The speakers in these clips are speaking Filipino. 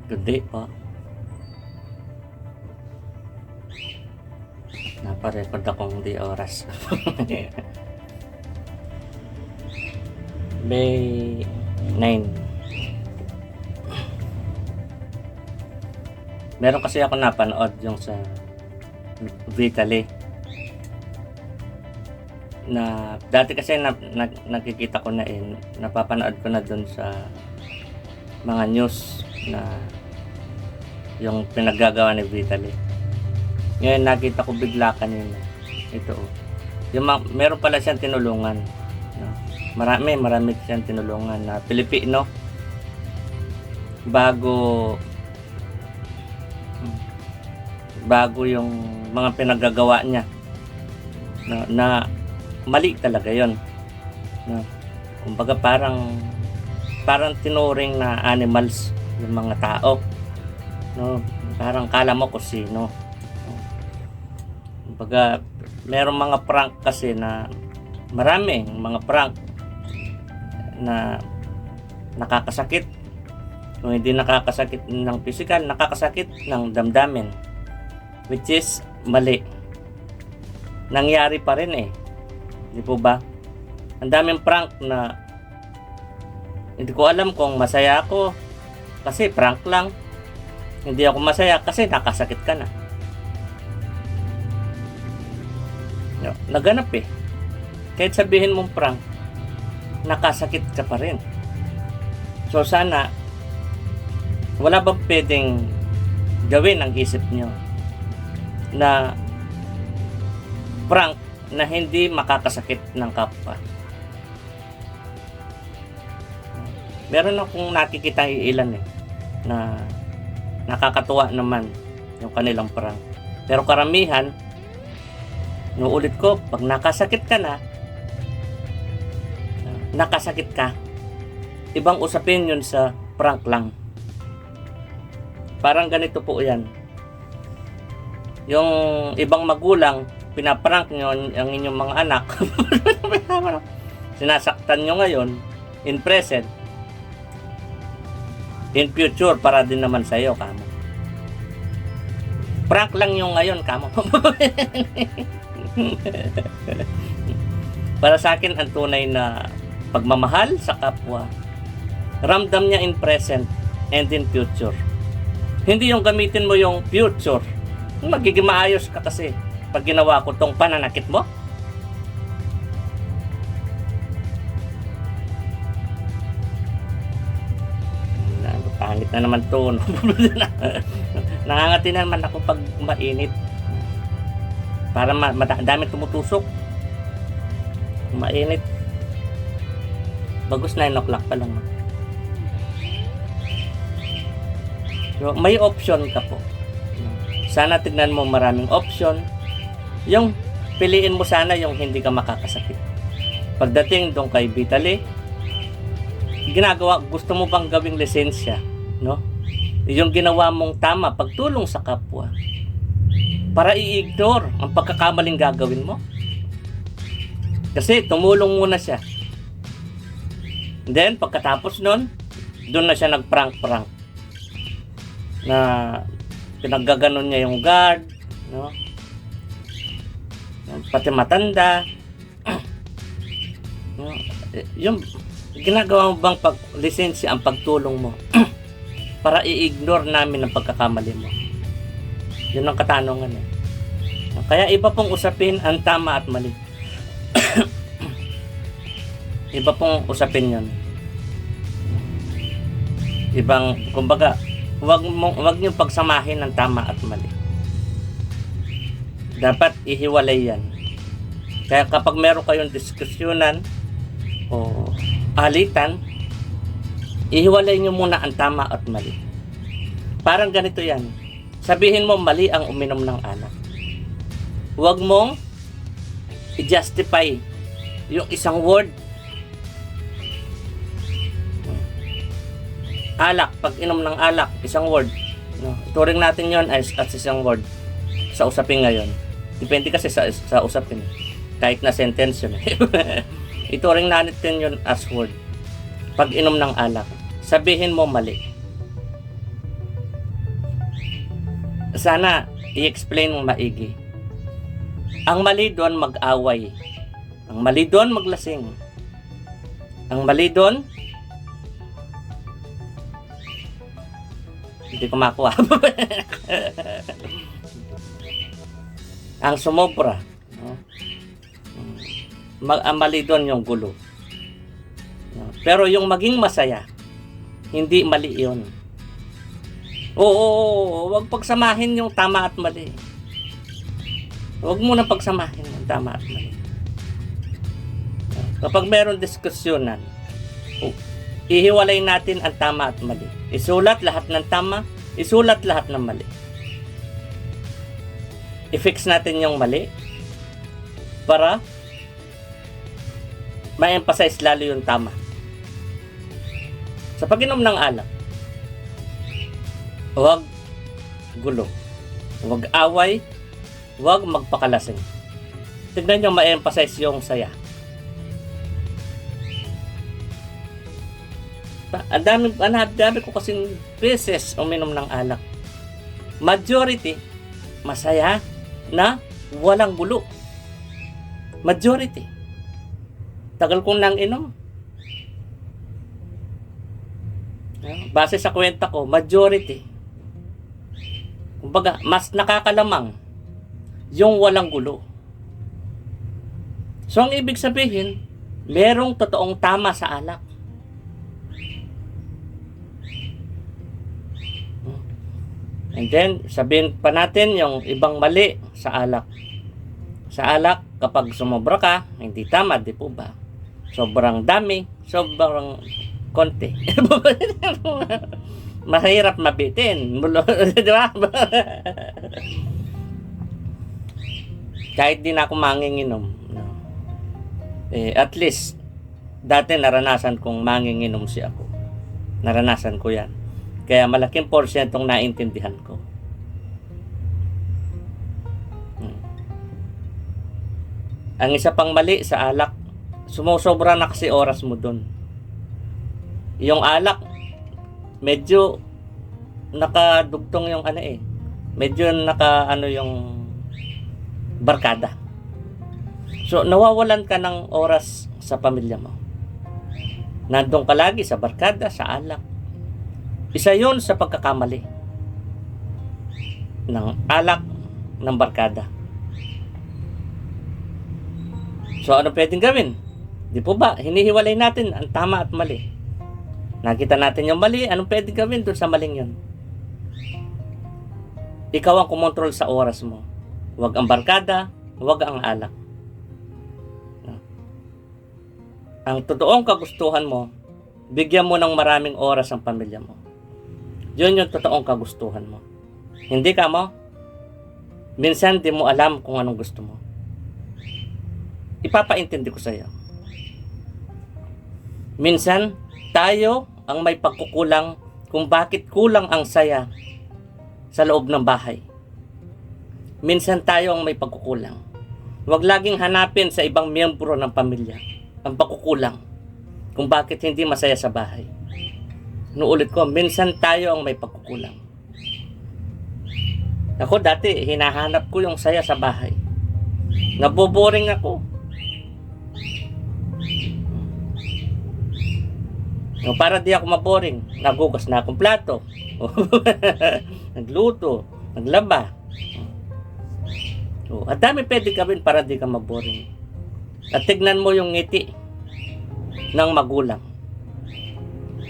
Kundi po. Napa-record akong di oras. May 9. Meron kasi ako napanood yung sa Vitaly. Na dati kasi nakikita ko na napapanood ko na dun sa mga news na yung pinaggagawa ni Vitaly. Ngayon nakita ko bigla kanina ito. Yung meron pala siyang tinulungan, no? Marami siyang tinulungan na Pilipino bago yung mga pinaggagawa niya, no, na mali talaga yon, no? Kumbaga parang tinuring na animals yung mga tao, no? Parang kala mo kung sino. Kumbaga merong mga prank kasi na maraming mga prank na nakakasakit. Kung hindi nakakasakit ng physical, nakakasakit ng damdamin, which is mali. Nangyari pa rin di po ba? Ang daming prank na hindi ko alam kung masaya ako kasi prank lang. Hindi ako masaya kasi nakasakit ka na. Naganap Kahit sabihin mong prank, nakasakit ka pa rin. So sana wala bang pwedeng gawin ang isip nyo na prank na hindi makakasakit ng kapwa. Meron akong nakikita ilan na nakakatuwa naman yung kanilang prank. Pero karamihan, nuulit ko, pag nakasakit ka na, nakasakit ka. Ibang usapin yun sa prank lang. Parang ganito po yan. Yung ibang magulang, pinaprank nyo ang inyong mga anak. Sinasaktan nyo ngayon, in present. In future, para din naman sa'yo, kamo. Prank lang yung ngayon, kamo. Para sa akin, ang tunay na pagmamahal sa kapwa, ramdam niya in present and in future. Hindi yung gamitin mo yung future. Magiging maayos ka kasi pag ginawa ko tong pananakit mo. Pangit na naman to, no? Nangangati na naman ako pag mainit. Para dami tumutusok. Mainit. Bagus 9 o'clock pa lang. So, may option ka po. Sana tignan mo maraming option. Yung piliin mo sana yung hindi ka makakasakit. Pagdating doon kay Vitaly, gusto mo bang gawing lisensya, no? Yung ginawa mong tama, pagtulong sa kapwa, para i-ignore ang pagkakamaling gagawin mo. Kasi tumulong muna siya. And then, pagkatapos nun, doon na siya nag-prank-prank. Na pinaggaganon niya yung guard, no? Pati matanda. No? Yung ginagawa mo bang lisensya ang pagtulong mo para i-ignore namin ang pagkakamali mo? Yun ang katanungan Kaya iba pong usapin ang tama at mali. Iba pong usapin yun. Ibang, kumbaga, wag niyo pagsamahin ang tama at mali. Dapat ihiwalay yan. Kaya kapag meron kayong diskusyonan o alitan, ihiwalay nyo muna ang tama at mali. Parang ganito yan. Sabihin mo mali ang uminom ng alak. Huwag mong i-justify yung isang word. Alak, pag inom ng alak, isang word. No? Turing natin yon as isang word sa usapin ngayon. Depende kasi sa usapin. Kahit na sentence yun. Ituring natin yun as word. Pag inom ng alak, sabihin mo mali. sana i-explain mo maigi. Ang mali doon mag-away. Ang mali doon maglasing. Ang mali doon hindi ko makuha. Ang sumobra. Ang mali doon yung gulo. Pero yung maging masaya, hindi mali yun. Oo, wag pagsamahin yung tama at mali. Huwag mo na pagsamahin yung tama at mali. Kapag meron diskusyonan, ihiwalay natin ang tama at mali. Isulat lahat ng tama, isulat lahat ng mali. I-fix natin yung mali para ma-emphasize lalo yung tama. Sa pag-inom ng alak, huwag gulo, huwag away, huwag magpakalasing. Tignan nyo ma-emphasize yung saya. Ang dami ko kasing beses uminom ng alak. Majority, masaya na walang gulo. Majority. Tagal kong nang inom. Base sa kwenta ko, majority. Kumbaga, mas nakakalamang yung walang gulo. So, ang ibig sabihin, merong totoong tama sa alak. And then, sabihin pa natin yung ibang mali sa alak. Sa alak, kapag sumobra ka, hindi tama, di po ba? Sobrang dami, sobrang konti. Mahirap mabitin. Di ba? Kahit di na ako manginginom. At least, dati naranasan kong manginginom ako. Naranasan ko yan. Kaya malaking porsyentong naintindihan ko. Ang isa pang mali sa alak, sumusobra na kasi oras mo dun. Yung alak, medyo nakadugtong yung medyo yung barkada. So, nawawalan ka ng oras sa pamilya mo. Nandun ka lagi sa barkada, sa alak. Isa yun sa pagkakamali ng alak ng barkada. So, ano pwedeng gawin? Di po ba? Hinihiwalay natin ang tama at mali. Nakita natin yung mali, anong pwedeng gawin doon sa maling yun? Ikaw ang kumontrol sa oras mo. Huwag ang barkada, huwag ang alak. Ang totoong kagustuhan mo, bigyan mo ng maraming oras ang pamilya mo. Yun yung totoong kagustuhan mo. Hindi ka mo? Minsan di mo alam kung anong gusto mo. Ipapaintindi ko sa iyo. Minsan, tayo ang may pagkukulang kung bakit kulang ang saya sa loob ng bahay. Minsan tayo ang may pagkukulang. Huwag laging hanapin sa ibang miyembro ng pamilya ang pagkukulang kung bakit hindi masaya sa bahay. Nuulit ko, minsan tayo ang may pagkukulang. Ako dati, hinahanap ko yung saya sa bahay. Naboboring ako. Para di ako maboring, nagugas na akong plato. Nagluto, naglaba. At dami pwede gawin para di ka maboring. At tignan mo yung ngiti ng magulang.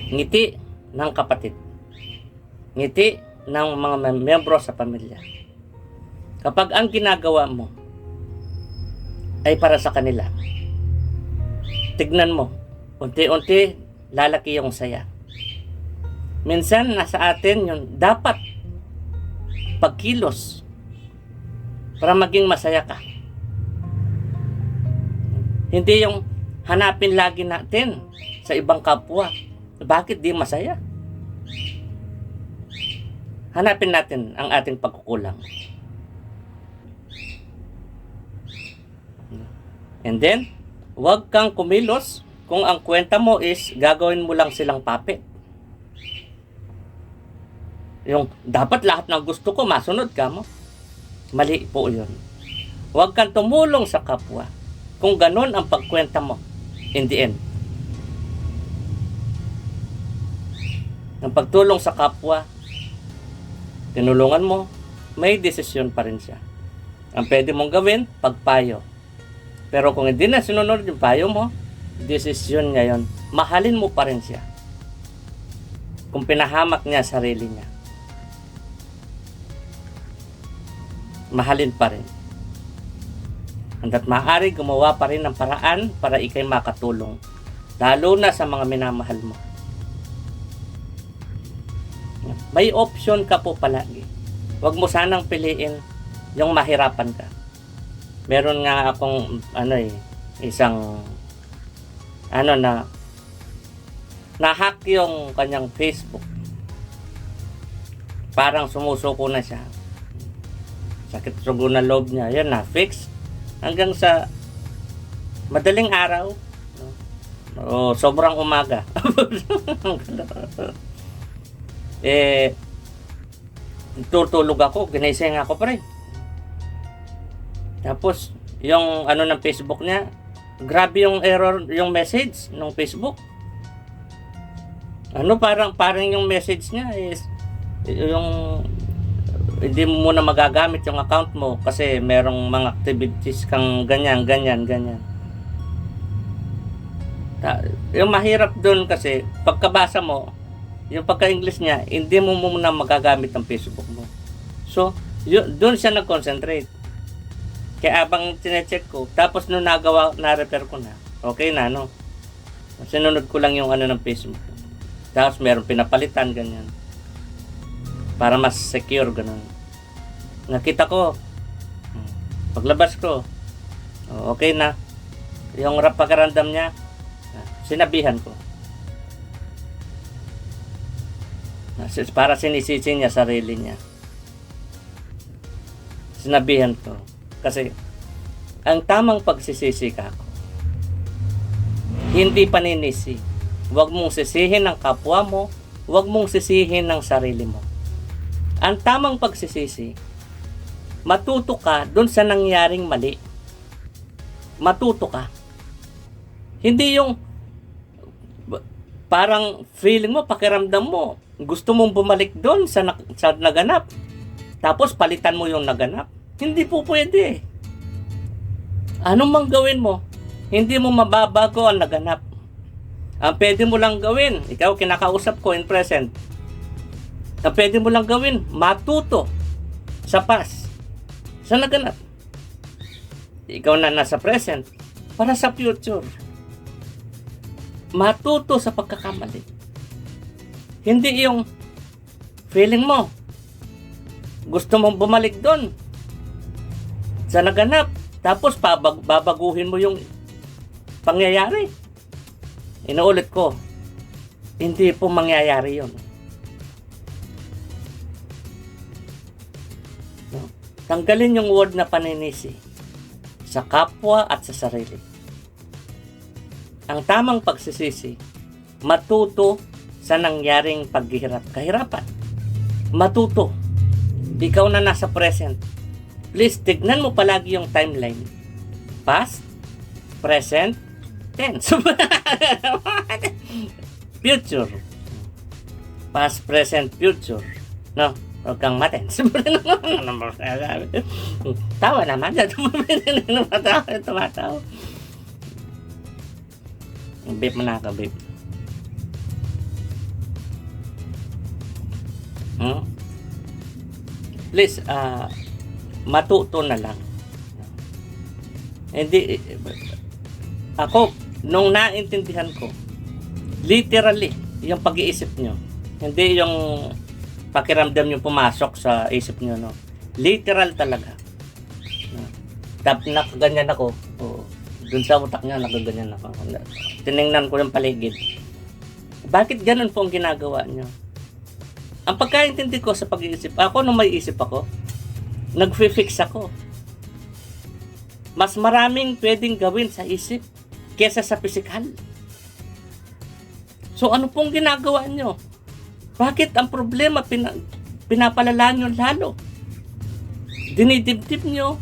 Ngiti ng kapatid. Ngiti ng mga miyembro sa pamilya. Kapag ang ginagawa mo ay para sa kanila, tignan mo, unti-unti lalaki yung saya. Minsan nasa atin yung dapat pagkilos para maging masaya ka. Hindi yung hanapin lagi natin sa ibang kapwa. Bakit di masaya? Hanapin natin ang ating pagkukulang. And then, huwag kang kumilos kung ang kwenta mo is gagawin mo lang silang puppet. Yung dapat lahat ng gusto ko masunod ka mo. Mali po yun. Huwag kang tumulong sa kapwa kung ganun ang pagkwenta mo in the end. Ang pagtulong sa kapwa, tinulungan mo, may desisyon pa rin siya. Ang pwede mong gawin, pagpayo. Pero kung hindi na sinunod yung payo mo, desisyon niya yun. Mahalin mo pa rin siya. Kung pinahamak niya sarili niya, mahalin pa rin. Hanggat maaari, gumawa pa rin ng paraan para ikay makatulong. Lalo na sa mga minamahal mo. May option ka po palagi. Huwag mo sanang piliin yung mahirapan ka. Meron nga akong isang na-hack yung kanyang Facebook. Parang sumusuko na siya. Sakit sugo na loob niya. Yan na, fix. Hanggang sa madaling araw. O sobrang umaga. Tutulog ako. Ginising ako pa rin. Tapos, yung ng Facebook niya, grabe yung error, yung message ng Facebook. Parang yung message niya is yung hindi mo muna magagamit yung account mo kasi merong mga activities kang ganyan. Yung mahirap doon kasi pagkabasa mo, yung pagka-English niya, hindi mo muna magagamit ang Facebook mo. So, doon siya nag-concentrate. Kaya abang tinecheck ko, tapos nung na-repair ko na, okay na, sinunod ko lang yung ng Facebook. Tapos meron pinapalitan, ganyan. Para mas secure, ganun. Nakita ko, paglabas ko, okay na. Yung pagkarandam niya, sinabihan ko. Para sinisisi niya sarili niya. Sinabihan ko. Kasi, ang tamang pagsisisi ka ako, hindi paninisi. Huwag mong sisihin ang kapwa mo, huwag mong sisihin ang sarili mo. Ang tamang pagsisisi, matuto ka dun sa nangyaring mali. Matuto ka. Hindi yung parang feeling mo, pakiramdam mo, gusto mong bumalik dun sa naganap. Tapos palitan mo yung naganap. Hindi po pwede. Anong mang gawin mo, hindi mo mababago ang naganap. Ang pwede mo lang gawin, ikaw kinakausap ko in present, ang pwede mo lang gawin, matuto sa past, sa naganap. Ikaw na nasa present, para sa future. Matuto sa pagkakamali. Hindi yung feeling mo, gusto mong bumalik doon sa naganap, tapos babaguhin mo yung pangyayari. Inuulit ko, hindi po mangyayari yun. Tanggalin yung word na paninisi sa kapwa at sa sarili. Ang tamang pagsisisi, matuto sa nangyaring kahirapan. Matuto. Ikaw na nasa present. Please, tignan mo palagi yung timeline. Past, present, tense. Future. Past, present, future. No? Huwag kang matense. Tawa naman. Tumatawa. Babe mo na ka, babe. Please, matuto na lang. Hindi, ako, nung naintindihan ko, literally, yung pag-iisip nyo, hindi yung pakiramdam yung pumasok sa isip nyo, no? Literal talaga. Nakaganyan ako. Dun sa utak nyo, nakaganyan ako. Tinignan ko yung paligid. Bakit ganun po ang ginagawa nyo? Ang pagkaintindi ko sa pag-iisip, ako nung may isip ako, nag-fix ako. Mas maraming pwedeng gawin sa isip kesa sa pisikal. So ano pong ginagawa nyo? Bakit ang problema pinapalala nyo lalo. Dinidibdib nyo.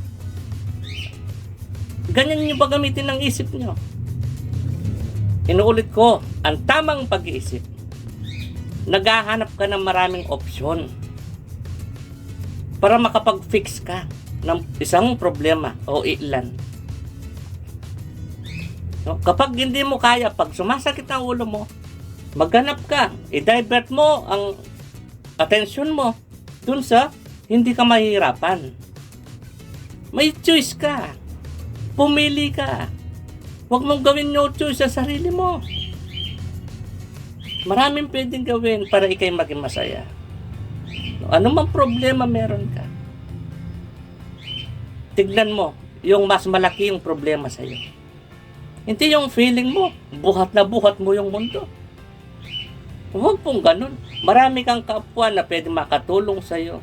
Ganyan nyo ba gamitin ang isip nyo? Inuulit ko, ang tamang pag-iisip. Naghahanap ka ng maraming opsyon para makapag-fix ka ng isang problema o ilan. No? Kapag hindi mo kaya, pag sumasakit ang ulo mo, maghanap ka, i-divert mo ang atensyon mo dun sa hindi ka mahirapan. May choice ka. Pumili ka. Huwag mong gawin no choice sa sarili mo. Maraming pwedeng gawin para ikay maging masaya. Ano mang problema meron ka, tignan mo yung mas malaki yung problema sa iyo. Hindi yung feeling mo, buhat na buhat mo yung mundo. Huwag pong ganun. Marami kang kapwa na pwede makatulong sa iyo.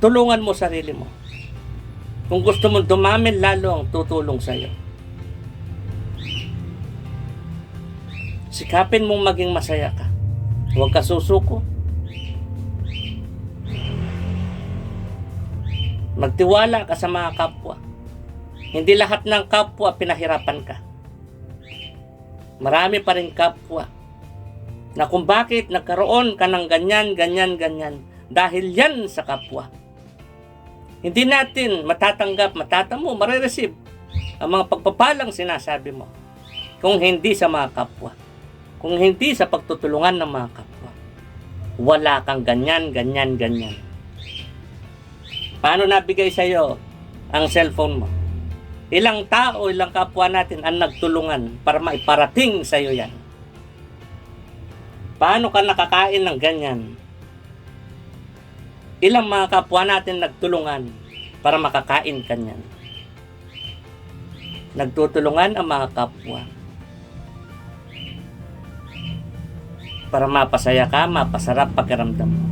Tulungan mo sarili mo. Kung gusto mo dumami, lalo ang tutulong sa iyo. Sikapin mong maging masaya ka. Huwag ka susuko. Magtiwala ka sa mga kapwa. Hindi lahat ng kapwa pinahirapan ka. Marami pa rin kapwa na kung bakit nagkaroon ka ng ganyan, ganyan, ganyan, dahil yan sa kapwa. Hindi natin matatanggap, matatamo, marireceive ang mga pagpapalang sinasabi mo kung hindi sa mga kapwa. Kung hindi sa pagtutulungan ng mga kapwa. Wala kang ganyan, ganyan, ganyan. Paano nabigay sa iyo ang cellphone mo? Ilang tao, ilang kapwa natin ang nagtulungan para maiparating sa iyo yan. Paano ka nakakain ng ganyan? Ilang mga kapwa natin nagtulungan para makakain kanyan. Nagtutulungan ang mga kapwa para mapasaya ka, mapasarap pakiramdam mo.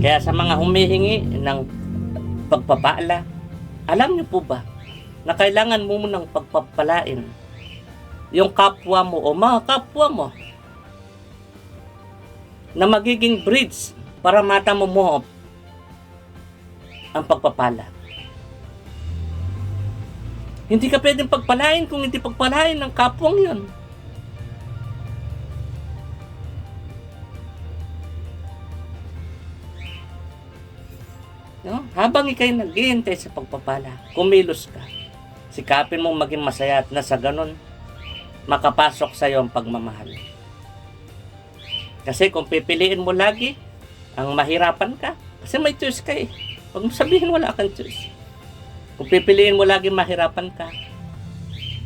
Kaya sa mga humihingi ng pagpapala, alam niyo po ba na kailangan mo munang pagpapalain yung kapwa mo o mga kapwa mo na magiging bridge para matamo mo ang pagpapala. Hindi ka pwedeng pagpalain kung hindi pagpalain ng kapwang yun. No? Habang ikay naghihintay sa pagpapala, kumilos ka. Sikapin mong maging masaya at na sa ganun, makapasok sa iyo ang pagmamahal. Kasi kung pipiliin mo lagi, ang mahirapan ka, kasi may choice ka eh. Huwag mo sabihin wala kang choice. Kung pipiliin mo lagi mahirapan ka,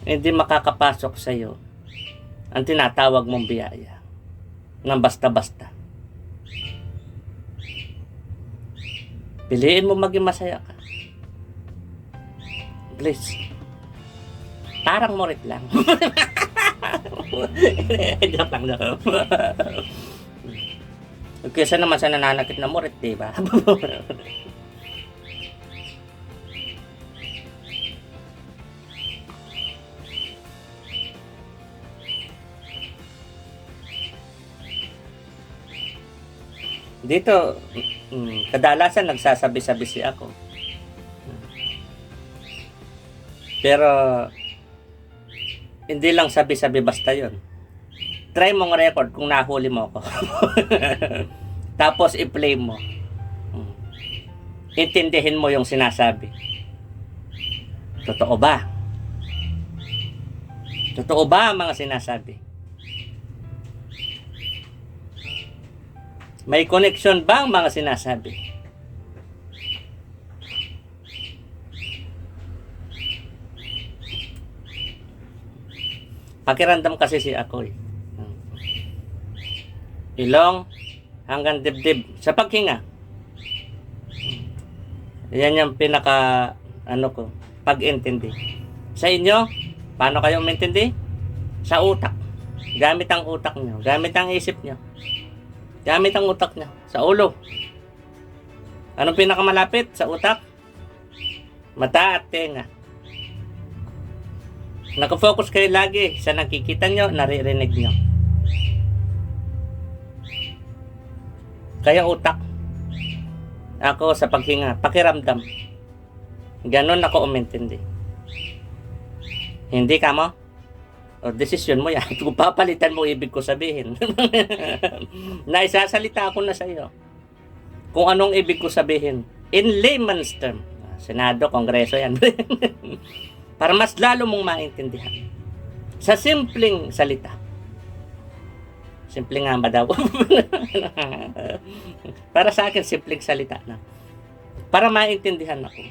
hindi makakapasok sa iyo ang tinatawag mong biyaya ng basta-basta. Piliin mo maging masaya ka. Please. Parang morit lang. Joke lang. Kesa naman sa nananakit na morit, diba? Dito, kadalasan nagsasabi-sabi si ako. Pero, hindi lang sabi-sabi basta yon. Try mong record kung nahuli mo ako. Tapos i-play mo. Intindihin mo yung sinasabi. Totoo ba? Totoo ba ang mga sinasabi? May connection ba ang mga sinasabi? Pakiramdam kasi si ako eh. Ilong hanggang dibdib sa paghinga. Yan yung pinaka ko, pag-intindi. Sa inyo, paano kayo umintindi? Sa utak. Gamit ang utak nyo, gamit ang isip nyo. Gamit ang utak nyo. Sa ulo. Anong pinakamalapit sa utak? Mata at tenga. Nakafocus kayo lagi sa nakikita nyo, naririnig nyo. Kaya utak. Ako sa paghinga, pakiramdam. Ganon ako umintindi. Hindi ka mo? O, desisyon mo yan. Kung papalitan mo, ibig ko sabihin. Naisasalita ako na sa iyo. Kung anong ibig ko sabihin. In layman's term. Senado, Kongreso yan. Para mas lalo mong maintindihan. Sa simpleng salita. Simple nga ba daw? Para sa akin, simpleng salita na. Para maintindihan ako.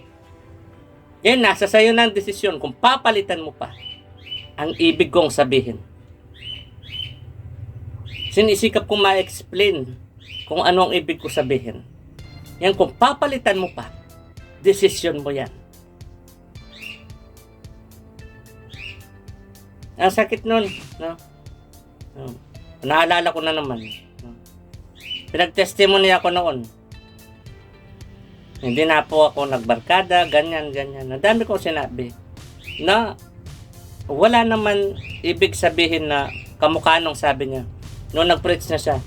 Yan, nasa sayo ng desisyon kung papalitan mo pa ang ibig kong sabihin. Sinisikap kong ma-explain kung ano ang ibig ko sabihin. Yan, kung papalitan mo pa, desisyon mo yan. Ang sakit nun, no? Naalala ko na naman. Pinag-testimony ako noon. Hindi na po ako nagbarkada, ganyan. Ang dami kong sinabi na wala naman ibig sabihin na kamukha nung sabi niya. Noong nag-preach na siya,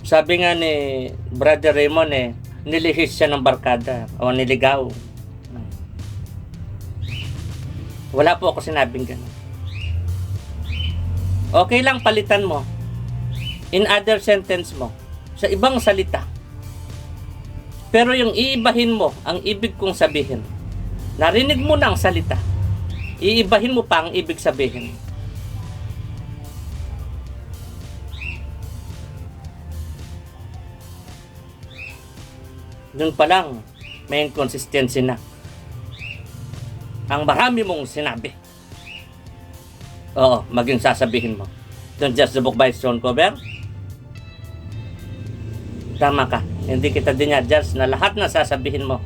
sabi nga ni Brother Raymond nilihis siya ng barkada o niligaw. Wala po ako sinabing gano'n. Okay lang palitan mo. In other sentence mo, sa ibang salita. Pero yung iibahin mo ang ibig kong sabihin. Narinig mo na ang salita. Iibahin mo pa ang ibig sabihin. Doon pa lang, may inconsistency na. Ang marami mong sinabi. Oo, maging sasabihin mo. Don't judge the book by its own cover. Tama ka. Hindi kita dinadjudge na lahat na sasabihin mo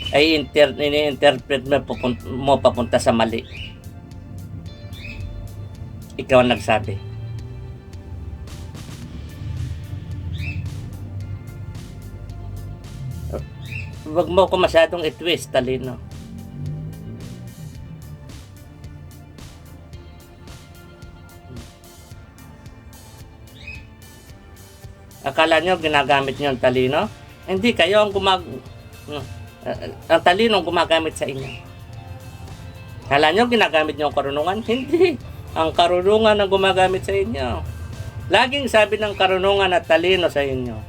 ay ini-interpret mo papunta sa mali. Ikaw ang nagsabi. Huwag mo ko masyadong i-twist, talino. Akala nyo ginagamit nyo ang talino? Hindi, kayo ang ang talino ang gumagamit sa inyo. Akala nyo ginagamit nyo ang karunungan? Hindi. Ang karunungan ang gumagamit sa inyo. Laging sabi ng karunungan at talino sa inyo.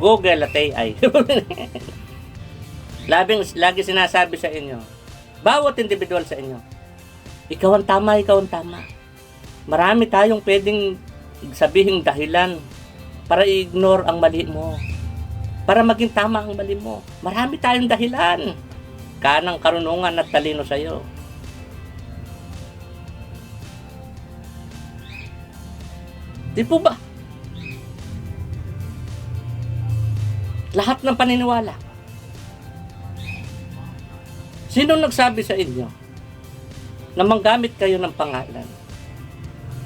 Google at AI. Lagi sinasabi sa inyo. Bawat individual sa inyo. Ikaw ang tama, ikaw ang tama. Marami tayong pwedeng sabihing dahilan para i-ignore ang mali mo. Para maging tama ang mali mo. Marami tayong dahilan. Kanang karunungan at talino sa iyo. Di po ba? Lahat ng paniniwala. Sino nagsabi sa inyo na manggamit kayo ng pangalan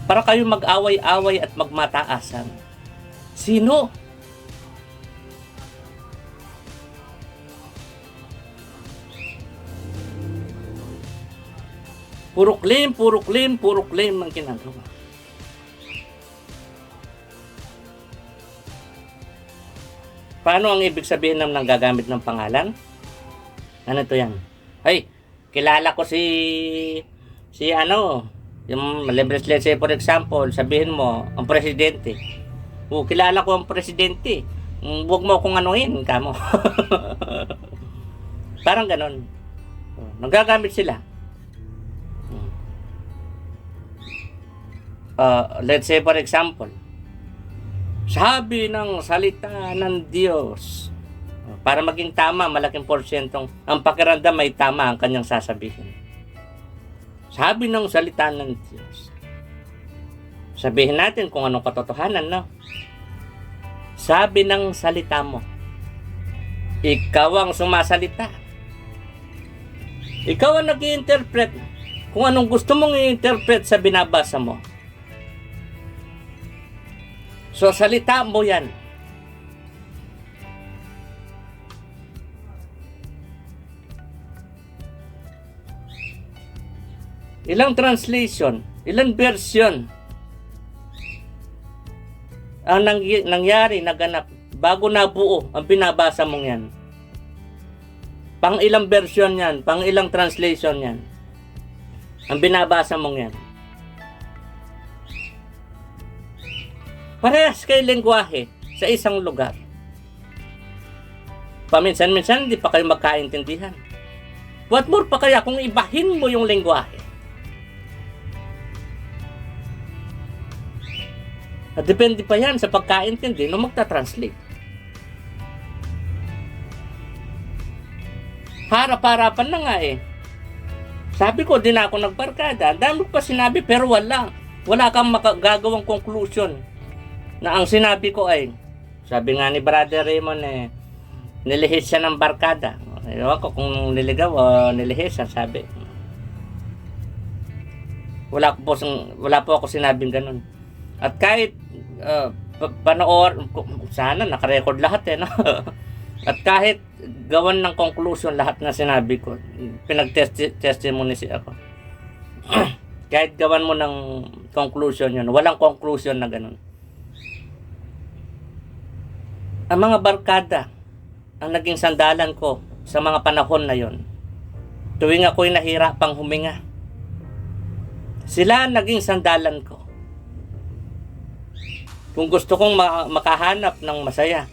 para kayo mag-away-away at magmataasan? Sino? Puro claim ang ginagawa. Paano ang ibig sabihin ng nanggagamit ng pangalan? Ano to yan? Ay, kilala ko yung let's say for example, sabihin mo, ang presidente. Kilala ko ang presidente. Huwag mo akong anuhin, kamo. Parang ganon. Nagagamit sila. Let's say for example, sabi ng salita ng Diyos. Para maging tama, malaking porsyentong ang pakiramdam may tama ang kanyang sasabihin. Sabi ng salita ng Diyos. Sabihin natin kung anong katotohanan, no? Sabi ng salita mo. Ikaw ang sumasalita. Ikaw ang nag-i-interpret kung anong gusto mong i-interpret sa binabasa mo. So, salita mo yan. Ilang translation, ilang version Ang nangyari, naganap, bago nabuo ang binabasa mong yan. Pang ilang version yan, pang ilang translation yan. Ang binabasa mong yan. Parehas kayo lengguwahe sa isang lugar. Paminsan-minsan hindi pa kayo magkaintindihan. What more pa kaya kung ibahin mo yung lengguwahe? At depende pa yan sa pagkaintindi nung magta-translate. Harap-harapan na nga eh. Sabi ko, din ako nagbarkada. Dami pa sinabi pero wala. Wala kang magagawang conclusion. Na ang sinabi ko ay, sabi nga ni Brother Raymond nilihis siya ng barkada. Ewan ko kung niligaw o nilihis siya, sabi. Wala po ako sinabing ganun. At kahit panoor, sana nakarecord lahat no? At kahit gawan ng conclusion lahat na sinabi ko, pinag-testimony siya ako. Kahit gawan mo ng conclusion yun, walang conclusion na ganun. Ang mga barkada ang naging sandalan ko sa mga panahon na yon. Tuwing ako'y nahirapang huminga, sila ang naging sandalan ko. Kung gusto kong makahanap ng masaya,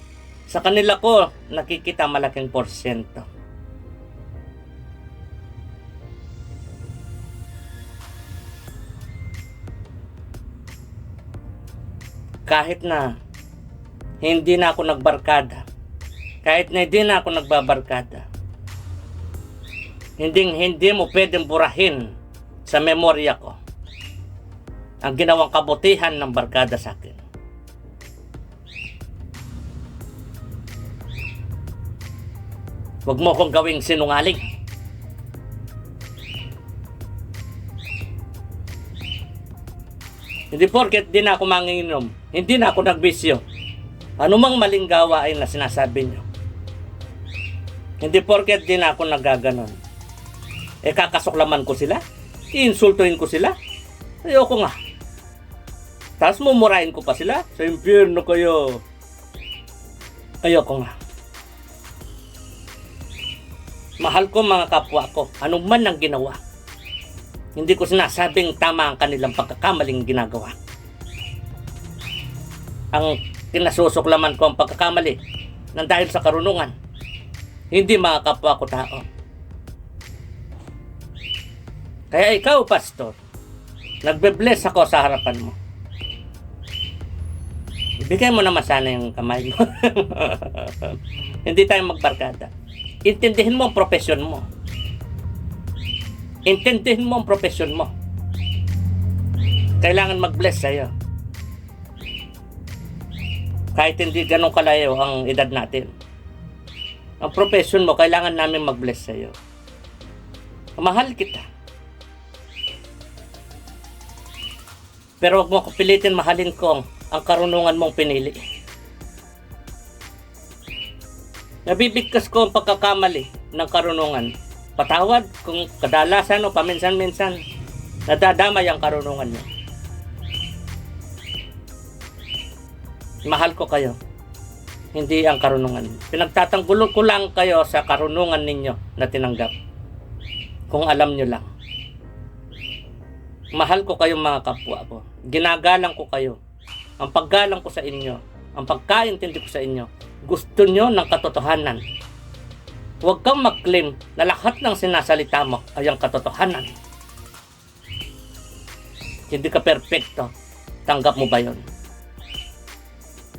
sa kanila ko nakikita malaking porsyento. Kahit na hindi na ako nagbarkada, kahit na hindi na ako nagbabarkada, hindi mo pwedeng burahin sa memorya ko ang ginawang kabutihan ng barkada sa akin. Huwag mo kong gawing sinungaling. Hindi porket di na ako manginginom, hindi na ako nagbisyo. Anumang maling gawa ay na sinasabi nyo. Hindi porket di na ako nagaganon. Kakasoklaman ko sila? Iinsultuhin ko sila? Ayoko nga. Tapos mumurahin ko pa sila? Sa impyerno kayo. Ayoko nga. Mahal ko mga kapwa ko, anong man ang ginawa. Hindi ko sinasabing tama ang kanilang pagkakamaling ginagawa. Ang kinasusuklaman ko ang pagkakamali nang dahil sa karunungan. Hindi mga kapwa ko tao. Kaya ikaw, pastor, nagbe-bless ako sa harapan mo. Ibigay mo naman sana yung kamay mo. Hindi tayo magbarkada. Intindihin mo ang profesyon mo. Intindihin mo ang profesyon mo. Kailangan mag-bless sa'yo. Kahit hindi ganun kalayo ang edad natin. Ang profesyon mo, kailangan namin mag-bless sa'yo. Mahal kita. Pero huwag mo ko pilitin mahalin ko ang karunungan mong pinili. Nabibigkas ko ang pagkakamali ng karunungan. Patawad kung kadalasan o paminsan-minsan nadadamay ang karunungan niyo. Mahal ko kayo, hindi ang karunungan. Pinagtatanggol ko lang kayo sa karunungan ninyo na tinanggap. Kung alam nyo lang. Mahal ko kayong mga kapwa ko. Ginagalang ko kayo. Ang paggalang ko sa inyo, ang pagkaintindi ko sa inyo, gusto nyo ng katotohanan. Huwag kang mag-claim na lahat ng sinasalita mo ay ang katotohanan. Hindi ka perfecto. Tanggap mo ba yun?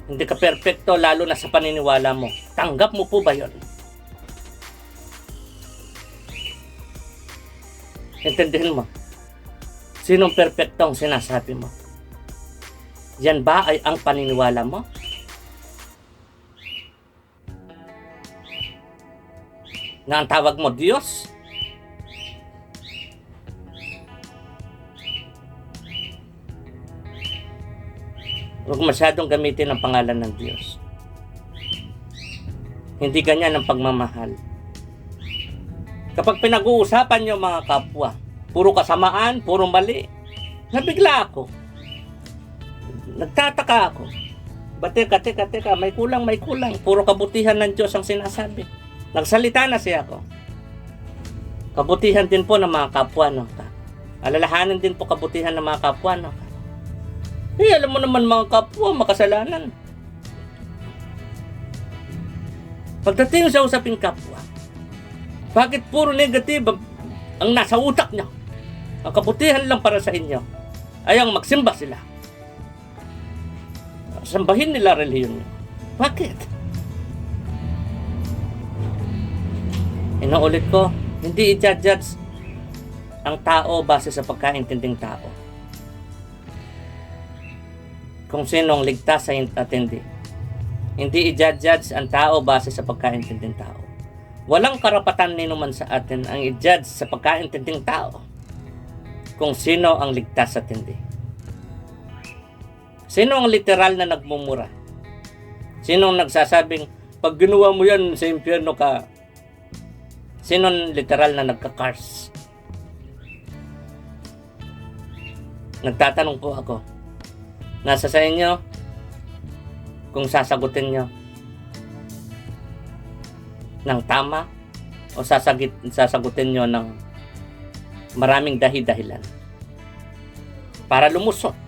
Hindi ka perfecto lalo na sa paniniwala mo. Tanggap mo po ba yun? Intindihin mo. Sinong perfecto ang sinasabi mo? Yan ba ay ang paniniwala mo? Na ang tawag mo Diyos? Huwag masyadong gamitin ang pangalan ng Diyos. Hindi ganyan ang pagmamahal. Kapag pinag-uusapan nyo mga kapwa, puro kasamaan, puro mali, nabigla ako. Nagtataka ako. Teka, may kulang. Puro kabutihan ng Diyos ang sinasabi. Nagsalita na siya ako. Kabutihan din po ng mga kapwa, no? Alalahanin din po kabutihan ng mga kapwa, no? Alam mo naman mga kapwa, makasalanan. Pagdating sa usaping kapwa, bakit puro negative ang nasa utak niya? Ang kabutihan lang para sa inyo ay ang magsimba sila. Sambahin nila reliyon niyo. Bakit? Inuulit ko, hindi i-judge ang tao base sa pagkaintinding tao. Kung sinong ligtas at hindi. Hindi i-judge ang tao base sa pagkaintinding tao. Walang karapatan ninuman sa atin ang i-judge sa pagkaintinding tao kung sino ang ligtas at hindi. Sino ang literal na nagmumura? Sino ang nagsasabing, pag ginawa mo yan, sa impyerno ka? Sino ang literal na nagka-curse? Nagtatanong po ako. Nasa sa inyo kung sasagutin nyo ng tama o sasagutin nyo ng maraming dahi-dahilan para lumusot.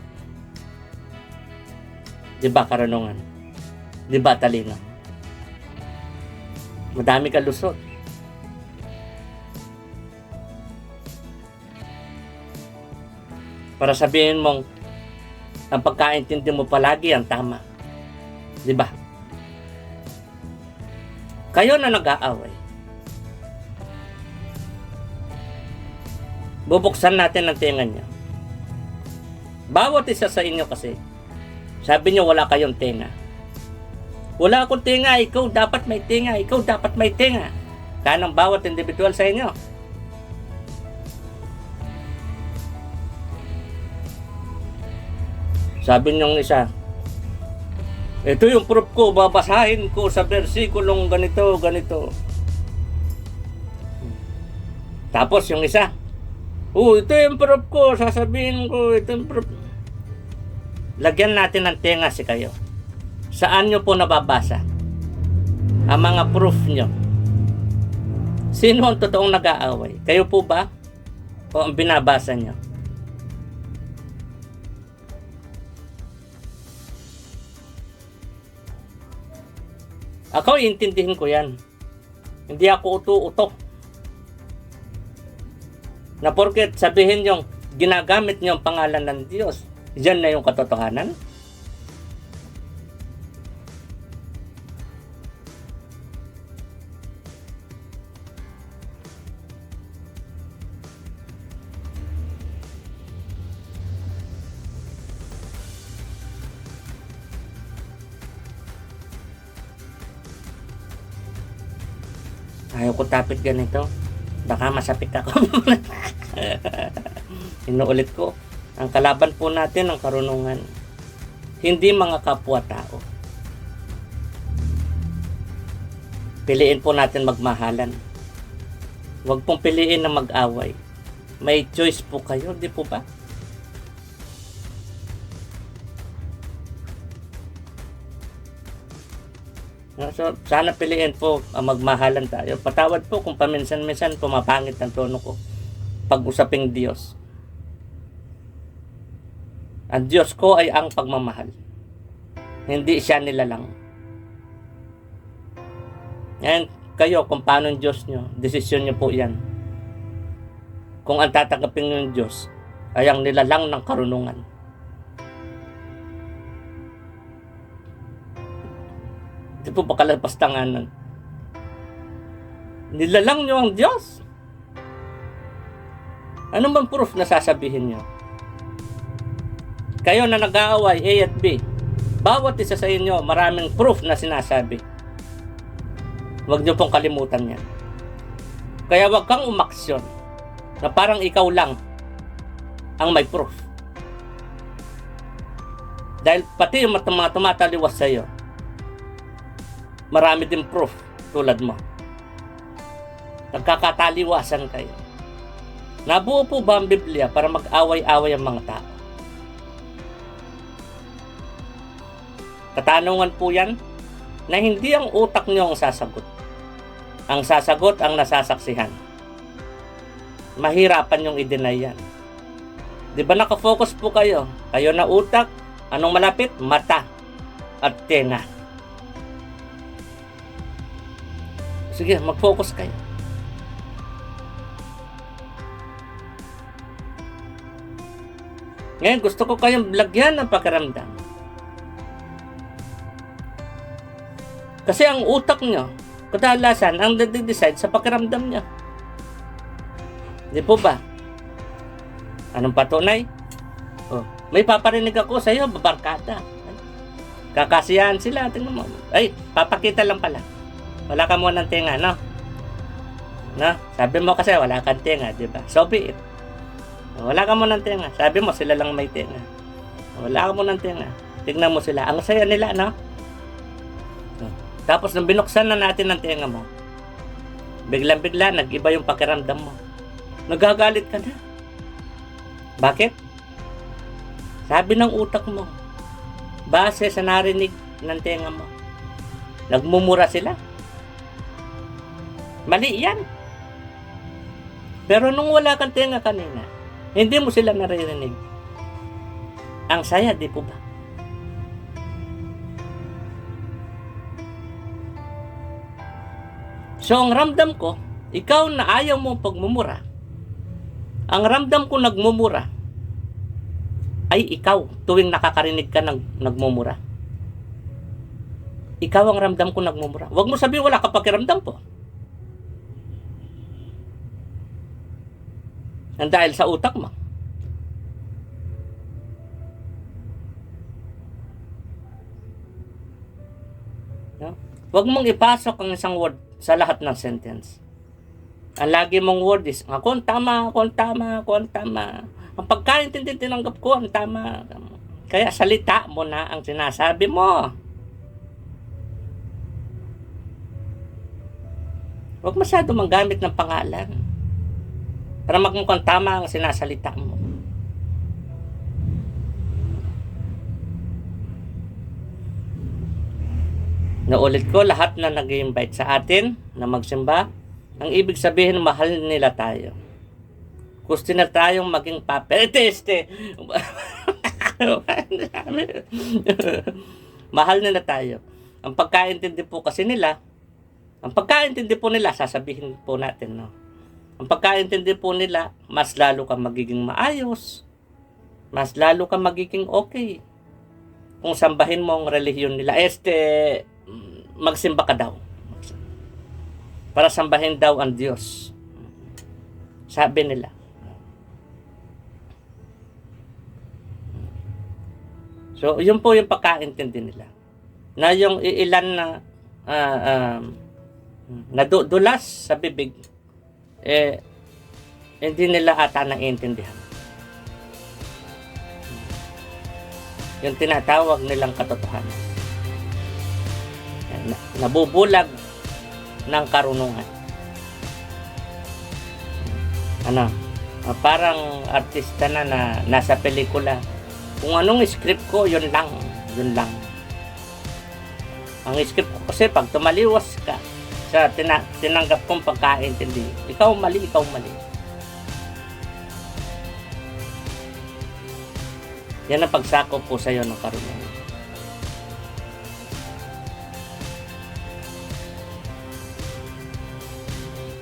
Di ba karunungan? Di ba talino? Madami ka lusot. Para sabihin mong ang pagkaintindi mo palagi ang tama. Di ba? Kayo na nag-aaway. Bubuksan natin ang tenga niyo. Bawat isa sa inyo kasi, sabi niyo wala kayong tenga. Wala akong tenga, ikaw dapat may tenga, ikaw dapat may tenga. Kanang bawat individual sa inyo. Sabi niyong isa, ito yung proof ko, babasahin ko sa versikulong ganito. Tapos yung isa, ito yung proof ko, sasabihin ko, ito yung proof. Lagyan natin ng tenga si kayo. Saan nyo po nababasa ang mga proof nyo? Sino ang totoong nag-aaway? Kayo po ba? O ang binabasa nyo? Ako, iintindihin ko yan. Hindi ako uto-uto. Na porket sabihin yung ginagamit niyo ang pangalan ng Diyos, yan na yung katotohanan. Ayaw ko tapit ganito. Baka masapit ako. Inuulit ko. Ang kalaban po natin ang karunungan. Hindi mga kapwa-tao. Piliin po natin magmahalan. Huwag pong piliin na mag-away. May choice po kayo, di po ba? So, sana piliin po ang magmahalan tayo. Patawad po kung paminsan-minsan pumapangit ang tono ko. Pag-usaping Diyos. Ang Diyos ko ay ang pagmamahal. Hindi siya nilalang. Ngayon, kayo kung paano ang Diyos nyo, desisyon nyo po yan. Kung ang tatanggapin ng Diyos ay ang nilalang ng karunungan. Di po ba kalapastanganan? Nilalang nyo ang Diyos? Ano bang proof na sasabihin nyo? Kayo na nag-aaway, A at B, bawat isa sa inyo, maraming proof na sinasabi. Huwag nyo pong kalimutan yan. Kaya huwag kang umaksyon na parang ikaw lang ang may proof. Dahil pati yung mga tumataliwas sa iyo, marami din proof tulad mo. Nagkakataliwasan kayo. Nabuo po ba ang Biblia para mag-away-away ang mga tao? Katanungan po yan na hindi ang utak nyo ang sasagot. Ang sasagot ang nasasaksihan. Mahirapan yung i-deny yan. Di ba nakafocus po kayo? Kayo na utak, anong malapit? Mata at tenga. Sige, mag-focus kayo. Ngayon, gusto ko kayong lagyan ng pakiramdam. Kasi ang utak nyo, kadalasan, ang decide sa pakiramdam nyo. Di po ba? Anong patunay? Oh, may paparinig ako sa iyo, babarkada. Kakasiyahan sila, tingnan mo. Ay, papakita lang pala. Wala ka muna ng tenga, no? No? Sabi mo kasi wala kang tenga, di ba? So be it. Wala ka muna ng tenga. Sabi mo sila lang may tenga. Wala ka muna ng tenga. Tingnan mo sila. Ang saya nila, no? Tapos nung binuksan na natin ang tenga mo, biglang-bigla, nag-iba yung pakiramdam mo. Nagagalit ka na. Bakit? Sabi ng utak mo, base sa narinig ng tenga mo, nagmumura sila. Mali yan. Pero nung wala kang tenga kanina, hindi mo sila naririnig. Ang saya, di po ba? So, ang ramdam ko, ikaw na ayaw mo pagmumura, ang ramdam ko nagmumura, ay ikaw, tuwing nakakarinig ka ng nagmumura. Ikaw ang ramdam ko nagmumura. Huwag mo sabihin wala ka pakiramdam po. Ang dahil sa utak mo. No? Huwag mong ipasok ang isang word sa lahat ng sentence. Ang lagi mong word is, ako ang tama, ako ang tama, ako ang tama. Ang pagkaintindi tinanggap ko, ang tama. Kaya salita mo na ang sinasabi mo. Huwag masyado manggamit ng pangalan para magmukhang tama ang sinasalita mo. Naulit ko, lahat na nag-invite sa atin na magsimba, ang ibig sabihin, mahal nila tayo. Gusto na tayong maging papel. Mahal nila tayo. Ang pagkaintindi po kasi nila, sasabihin po natin, no? Ang pagkaintindi po nila, mas lalo kang magiging maayos. Mas lalo kang magiging okay. Kung sambahin mo ang relihiyon nila, magsimba ka daw. Para sambahin daw ang Diyos. Sabi nila. So, yun po yung pagkaintindi nila. Na yung ilan na nadudulas sa bibig, hindi nila ata naiintindihan. Yung tinatawag nilang katotohanan. Nabubulag ng karunungan. Parang artista na nasa pelikula. Kung anong script ko, yun lang. Ang script ko kasi pag tumaliwas ka sa tinanggap kong pagkaintindi, ikaw mali. Yan ang pagsakop po sa'yo ng karunungan.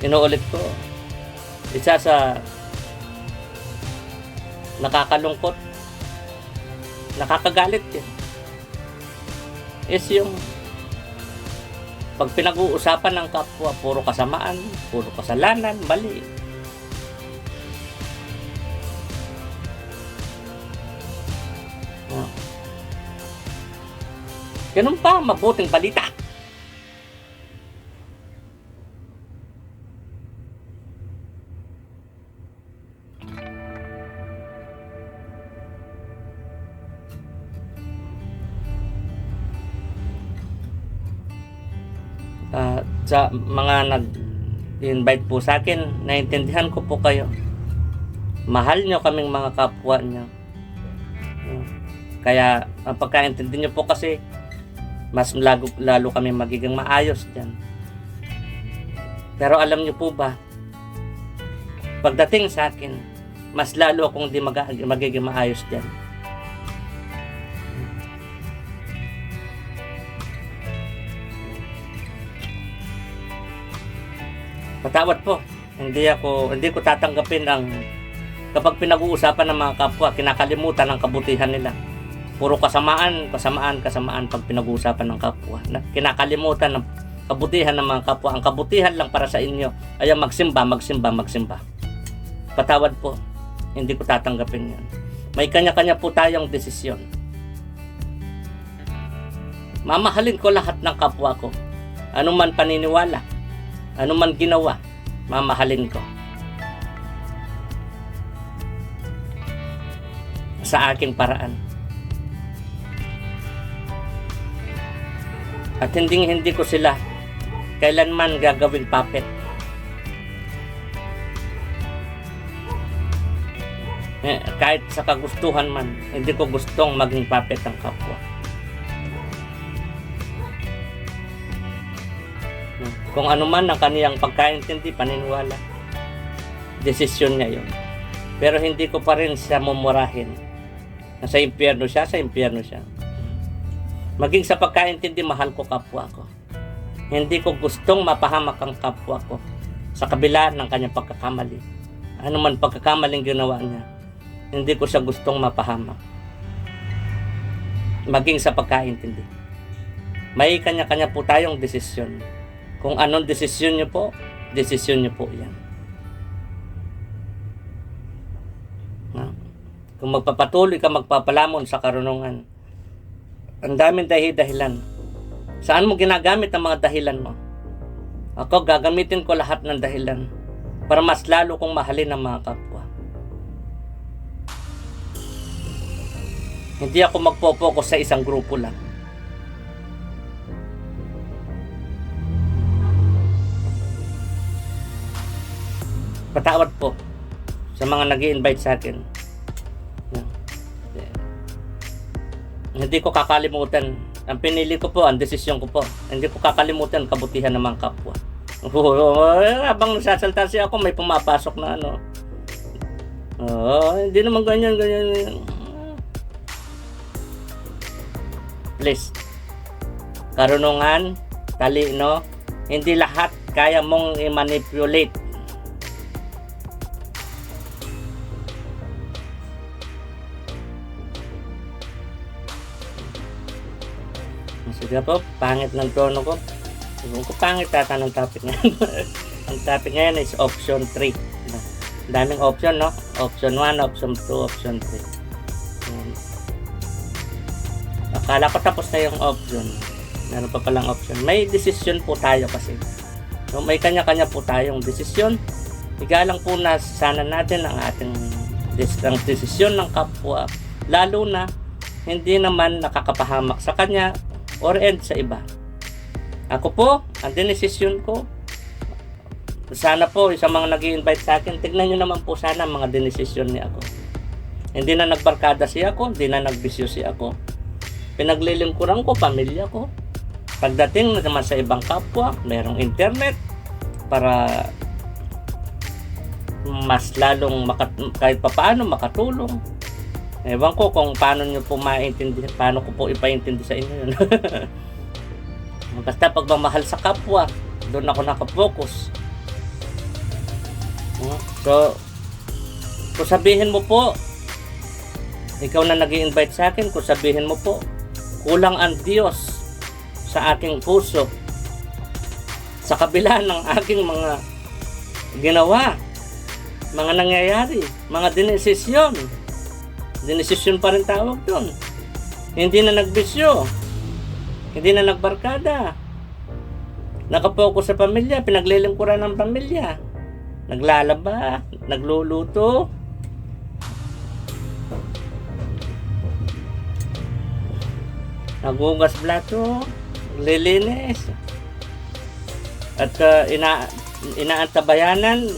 Inuulit ko, isa sa nakakalungkot, nakakagalit din, is yung pag pinag-uusapan ng kapwa, puro kasamaan, puro kasalanan, mali. Ganun pa, mabuting balita. Sa mga nag-invite po sa akin, naintindihan ko po kayo. Mahal nyo kaming mga kapwa nyo. Kaya ang pagkaintindi nyo po kasi, mas lalo kami magiging maayos dyan. Pero alam niyo po ba, pagdating sa akin, mas lalo akong di magiging maayos dyan. Patawad po, hindi ko tatanggapin ang kapag pinag-uusapan ng mga kapwa, kinakalimutan ang kabutihan nila. Puro kasamaan pag pinag-uusapan ng kapwa. Kinakalimutan ng kabutihan ng mga kapwa. Ang kabutihan lang para sa inyo ay magsimba. Patawad po, hindi ko tatanggapin yan. May kanya-kanya po tayong desisyon. Mamahalin ko lahat ng kapwa ko. Ano man paniniwala, ano man ginawa, mamahalin ko. Sa aking paraan. At hindi ko sila kailanman gagawing puppet. Kahit sa kagustuhan man, hindi ko gustong maging puppet ang kapwa. Kung ano man ang kaniyang pagkaintindi, paniniwala, desisyon niya yun. Pero hindi ko pa rin siya mumurahin. Nasa impyerno siya, Maging sa pagkaintindi, mahal ko kapwa ko. Hindi ko gustong mapahamak ang kapwa ko sa kabila ng kanyang pagkakamali. Ano man pagkakamaling ginawa niya, hindi ko siya gustong mapahamak. Maging sa pagkaintindi. May kanya-kanya po tayong desisyon. Kung anong desisyon niyo po yan. Kung magpapatuloy ka magpapalamon sa karunungan, ang daming dahilan. Saan mo ginagamit ang mga dahilan mo? Ako, gagamitin ko lahat ng dahilan para mas lalo kong mahalin ang mga kapwa. Hindi ako magpo-focus sa isang grupo lang. Patawad po sa mga nag-i-invite sa akin. Hindi ko kakalimutan. Ang pinili ko po, ang desisyon ko po. Hindi ko kakalimutan kabutihan ng mga kapwa. Habang nagsasalta siya ako, may pumapasok na ano. Hindi naman ganyan. Please. Karunungan, talino, hindi lahat kaya mong i-manipulate. Sige po, pangit ng tono ko. Kung ko pangit ata ng topic ngayon. Ang topic ngayon is option 3. Daming option, no? Option 1, option 2, option 3. Akala ko tapos na yung option. Meron pa palang option. May decision po tayo kasi. So, may kanya-kanya po tayong desisyon. Igalang po na sana natin ang ating desisyon ng kapwa. Lalo na hindi naman nakakapahamak sa kanya or end sa iba. Ako po, ang dinesisyon ko, sana po sa mga nag-i-invite sa akin, tignan nyo naman po sana ang mga dinesisyon ni ako. Hindi na nagbarkada siya ako, hindi na nagbisyo siya ako. Pinaglilingkuran ko, pamilya ko. Pagdating naman sa ibang kapwa, mayroong internet para mas lalong kahit papaano makatulong. Ewan ko kung paano nyo po maintindihan, paano ko po ipaintindi sa inyo yun. Basta pagmamahal sa kapwa, doon ako nakapokus. So, kung sabihin mo po, ikaw na nag-i-invite sa akin, kung sabihin mo po, kulang ang Diyos sa aking puso, sa kabila ng aking mga ginawa, mga nangyayari, mga dinesisyon pa rin tawag doon. Hindi na nagbisyo, hindi na nagbarkada, nakapokus sa pamilya, pinaglilingkuran ng pamilya, naglalaba, nagluluto, nagugas plato, lilinis, at inaantabayanan,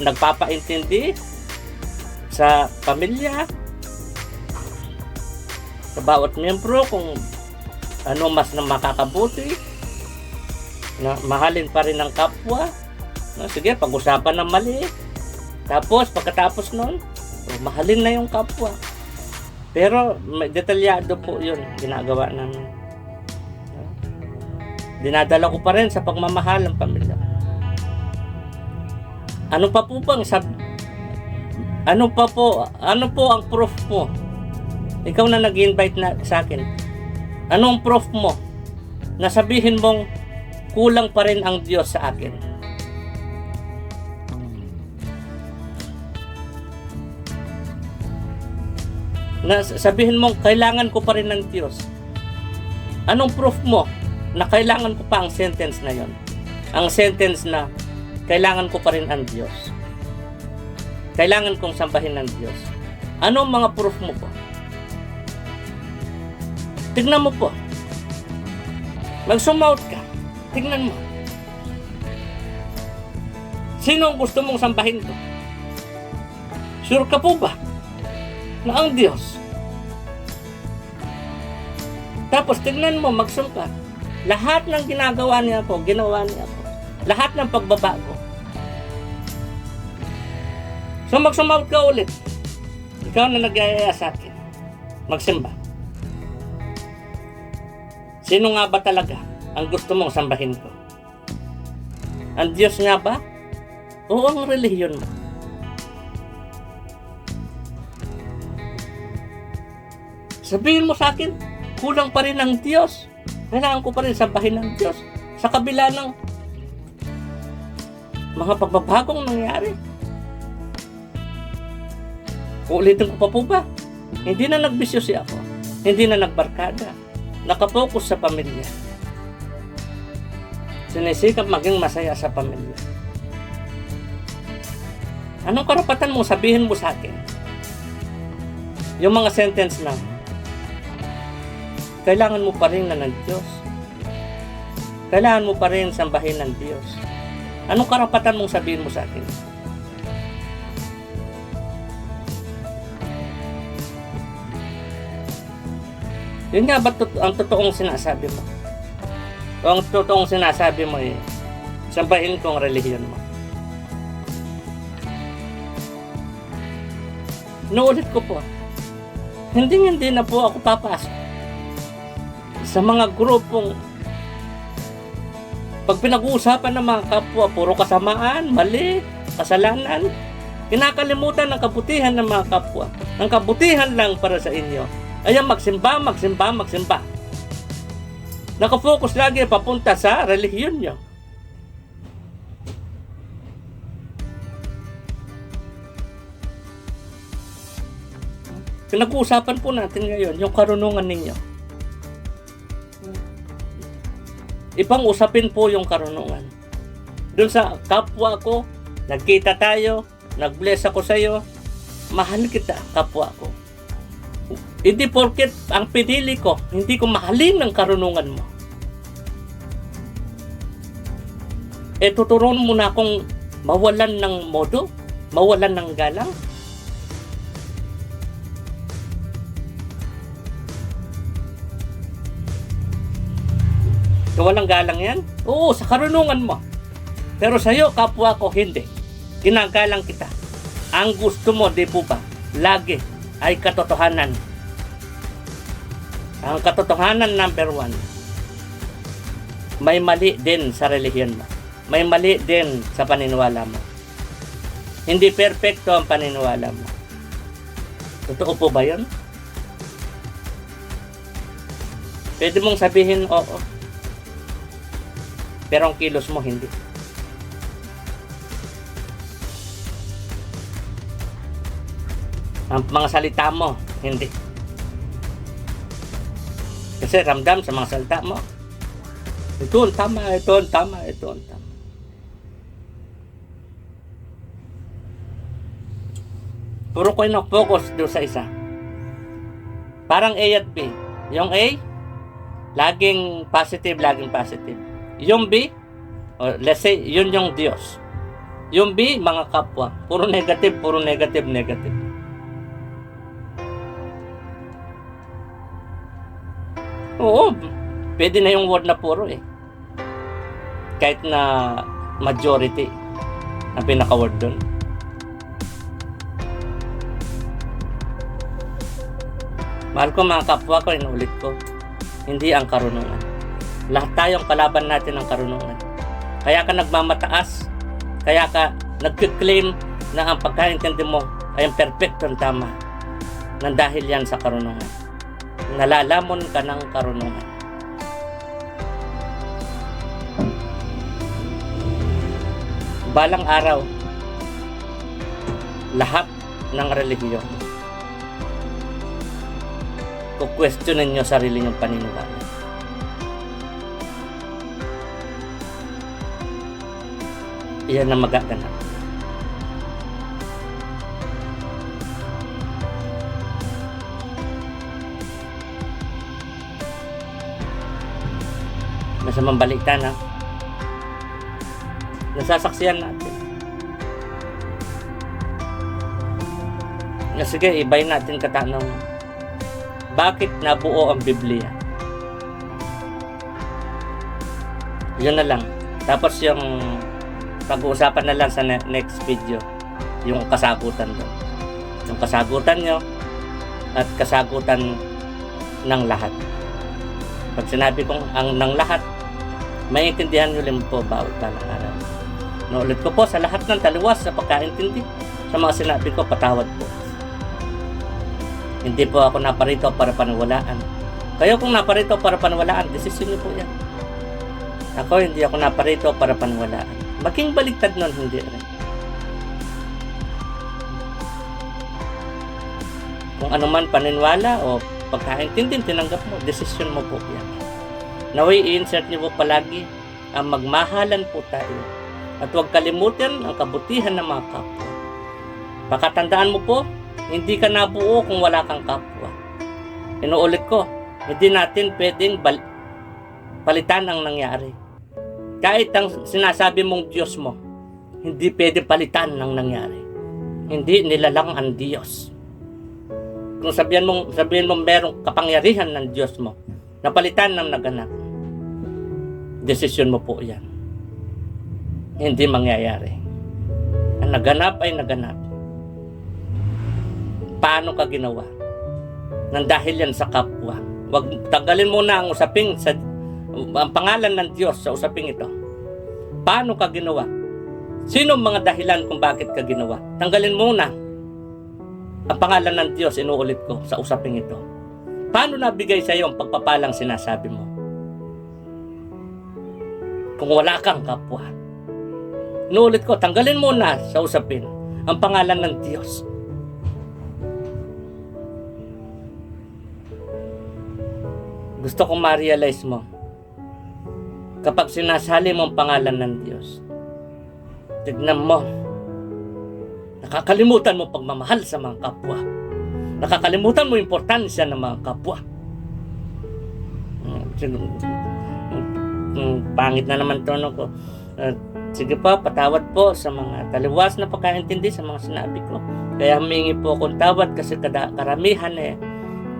nagpapaintindi sa pamilya, sa bawat miyembro kung Ano mas na makakabuti? Na mahalin pa rin ang kapwa? No, sige, pag-usapan ng mali. Tapos, pagkatapos nun, mahalin na yung kapwa. Pero, detalyado po yun, ginagawa namin. Dinadala ko pa rin sa pagmamahal ng pamilya. Ano pa po bang ano po ang proof mo? Ikaw na nag-invite na sa akin. Anong proof mo na sabihin mong kulang pa rin ang Diyos sa akin? Na sabihin mong kailangan ko pa rin ng Diyos. Anong proof mo na kailangan ko pa ang sentence na yon? Ang sentence na kailangan ko pa rin ang Diyos. Kailangan kong sambahin ng Diyos. Anong mga proof mo po? Tignan mo po. Mag-zoom out ka. Tignan mo. Sino ang gusto mong sambahin ko? Sure ka po ba na ang Diyos? Tapos tignan mo, mag-zoom ka. Lahat ng ginagawa niya po, ginawa niya po. Lahat ng pagbabago. So mag-zoom out ka ulit. Ikaw na nag-iaya sa akin. Magsimba. Sino nga ba talaga ang gusto mong sambahin ko? Ang Diyos nga ba? O ang relihiyon mo? Sabihin mo sa akin, kulang pa rin ang Diyos. Kailangan ko pa rin sambahin ng Diyos. Sa kabila ng mga pagbabagong nangyari. Uulitin ko pa po ba? Hindi na nagbisyo si ako. Hindi na nagbarkada. Nakapokus sa pamilya. Sinisikap maging masaya sa pamilya. Anong karapatan mo sabihin mo sa akin? Yung mga sentence na kailangan mo pa rin na ng Diyos. Kailangan mo pa rin sambahin ng Diyos. Anong karapatan mong sabihin mo sa akin? Yun nga ba ang totoong sinasabi mo? O ang totoong sinasabi mo sambahin ko ang relihiyon mo? Inuulit ko po, hindi na po ako papasok sa mga grupong pag pinag-uusapan ng mga kapwa, puro kasamaan, mali, kasalanan. Kinakalimutan ng kabutihan ng mga kapwa. Ang kabutihan lang para sa inyo ay ang magsimba. Nakafocus lagi papunta sa relihiyon nyo. Pinag-uusapan po natin ngayon yung karunungan ninyo. Ipang-usapin po yung karunungan. Doon sa kapwa ko, nagkita tayo, nag-bless ako sa iyo, mahal kita, kapwa ko. Hindi porket ang pinili ko, hindi ko mahalin ang karunungan mo. Tuturuan mo na akong mawalan ng modo, mawalan ng galang. Walang galang yan? Oo, sa karunungan mo. Pero sa'yo, kapwa ko, hindi. Ginagalang kita. Ang gusto mo, di po ba, lagi ay katotohanan. Ang katotohanan number 1, may mali din sa relihiyon mo. May mali din sa paniniwala mo. Hindi perfecto ang paniniwala mo. Totoo po ba yun? Pwede mong sabihin, oo. Pero ang kilos mo, hindi. Ang mga salita mo, hindi. Kasi ramdam sa mga salita mo. Ito ang tama, ito ang tama, ito ang tama. Puro ko yung focus doon sa isa. Parang A at B. Yung A, laging positive. Yung B, let's say, yun yung Diyos. Yung B, mga kapwa. Puro negative. Oo. Pwede na yung word na puro eh. Kahit na majority ang pinaka-word doon. Mahal ko mga kapwa ko, inuulit ko, hindi ang karunungan. Lahat tayong kalaban natin ang karunungan. Kaya ka nagmamataas, kaya ka nagkiklaim na ang pagkaintindi mo ay ang perfectong tama. Nang dahil yan sa karunungan. Nalalamon ka ng karunungan. Balang araw, lahat ng relihiyon, kukwestiyonin nyo sarili nyong paniniwala. Iyan ang magaganap. Masamang balita na nasasaksiyan natin. Na sige, ibayin natin katanong. Bakit nabuo ang Biblia? Yun na lang. Tapos yung pag-uusapan na lang sa next video, yung kasagutan doon. Yung kasagutan nyo at kasagutan ng lahat. Pag sinabi kong ang ng lahat, maintindihan nyo rin po bawat balang araw. Naulit ko po sa lahat ng taliwas sa pagkaintindi. Sa mga sinabi ko, patawad po. Hindi po ako naparito para paniwalaan. Kayo kung naparito para paniwalaan, desisyon niyo po yan. Ako, hindi ako naparito para paniwalaan. Maging baligtad nun, hindi rin. Kung ano man paniniwala o pagkaintindi, tinanggap mo, desisyon mo po yan. Naway, i-insert niyo po palagi ang magmahalan po tayo. At huwag kalimutan ang kabutihan ng mga kapwa. Pakatandaan mo po, hindi ka nabuo kung wala kang kapwa. Inuulit ko, hindi natin pwedeng palitan ang nangyari. Kahit ang sinasabi mong Diyos mo, hindi pwede palitan ng nangyari. Hindi nilalang ang Diyos. Kung sabihin mo merong kapangyarihan ng Diyos mo, napalitan ng naganap, desisyon mo po yan. Hindi mangyayari. Ang naganap ay naganap. Paano ka ginawa? Nang dahil yan sa kapwa. Huwag tanggalin muna ang usaping ang pangalan ng Diyos sa usaping ito. Paano ka ginawa? Sino ang mga dahilan kung bakit ka ginawa? Tanggalin muna ang pangalan ng Diyos, inuulit ko, sa usaping ito. Paano nabigay sa iyo ang pagpapalang sinasabi mo? Kung wala kang kapwa. Inuulit ko, tanggalin muna sa usapin ang pangalan ng Diyos. Gusto kong ma-realize mo, kapag sinasali mo ang pangalan ng Diyos, tignan mo, nakakalimutan mo pagmamahal sa mga kapwa. Nakakalimutan mo importansya ng mga kapwa. Pangit na naman tono ko. Sige po, patawad po sa mga taliwas na pagkaintindi sa mga sinabi ko. Kaya humingi po akong tawad kasi karamihan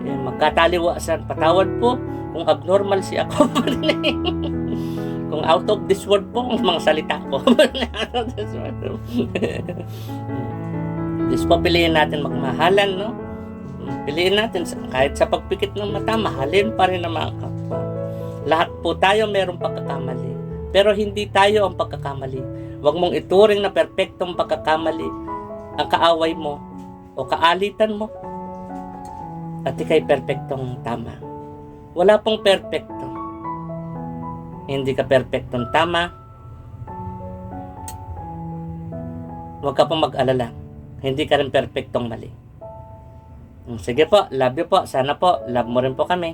magkataliwasan. Patawad po kung abnormal si ako. Kung out of this world po ang mga salita ko. Diyos po, piliin natin magmahalan, no? Piliin natin, kahit sa pagpikit ng mata, mahalin pa rin ang mga kapwa. Lahat po tayo mayroong pagkakamali. Pero hindi tayo ang pagkakamali. Huwag mong ituring na perpektong pagkakamali ang kaaway mo o kaalitan mo at ikay perpektong tama. Wala pong perpekto. Hindi ka perpektong tama. Huwag ka pong mag-alala. Hindi ka rin perpektong mali. Sige po, love you po. Sana po, love mo rin po kami.